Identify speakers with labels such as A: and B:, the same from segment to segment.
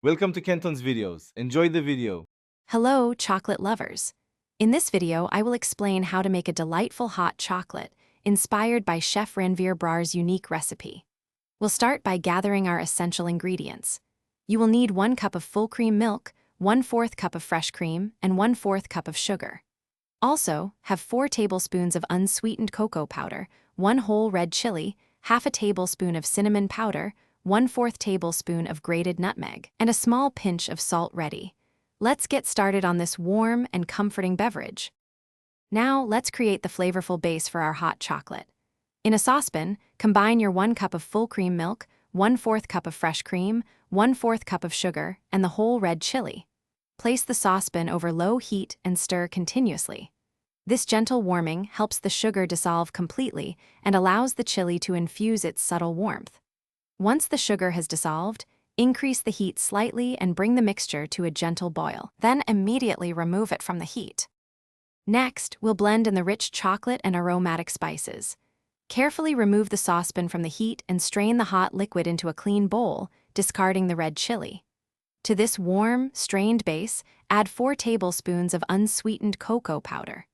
A: Welcome to Kenton's videos. Enjoy the video.
B: Hello, chocolate lovers. In this video, I will explain how to make a delightful hot chocolate inspired by Chef Ranveer Brar's unique recipe. We'll start by gathering our essential ingredients. You will need 1 cup of full cream milk, 1/4 cup of fresh cream, and 1/4 cup of sugar. Also, have 4 tablespoons of unsweetened cocoa powder, 1 whole red chili, half a tablespoon of cinnamon powder, 1/4 tablespoon of grated nutmeg, and a small pinch of salt ready. Let's get started on this warm and comforting beverage. Now, let's create the flavorful base for our hot chocolate. In a saucepan, combine your 1 cup of full cream milk, 1/4 cup of fresh cream, 1/4 cup of sugar, and the whole red chili. Place the saucepan over low heat and stir continuously. This gentle warming helps the sugar dissolve completely and allows the chili to infuse its subtle warmth. Once the sugar has dissolved, increase the heat slightly and bring the mixture to a gentle boil. Then immediately remove it from the heat. Next, we'll blend in the rich chocolate and aromatic spices. Carefully remove the saucepan from the heat and strain the hot liquid into a clean bowl, discarding the red chili. To this warm, strained base, add 4 tablespoons of unsweetened cocoa powder.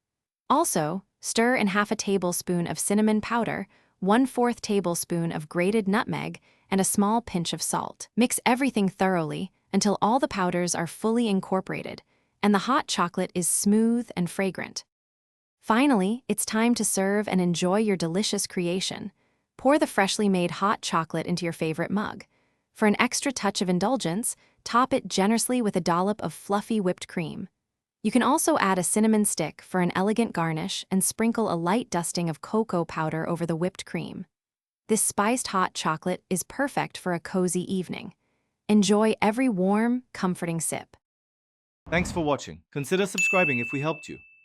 B: Also, stir in half a tablespoon of cinnamon powder, 1/4 tablespoon of grated nutmeg, and a small pinch of salt. Mix everything thoroughly until all the powders are fully incorporated and the hot chocolate is smooth and fragrant. Finally, it's time to serve and enjoy your delicious creation. Pour the freshly made hot chocolate into your favorite mug. For an extra touch of indulgence, top it generously with a dollop of fluffy whipped cream. You can also add a cinnamon stick for an elegant garnish and sprinkle a light dusting of cocoa powder over the whipped cream. This spiced hot chocolate is perfect for a cozy evening. Enjoy every warm, comforting sip.
A: Thanks for watching. Consider subscribing if we helped you.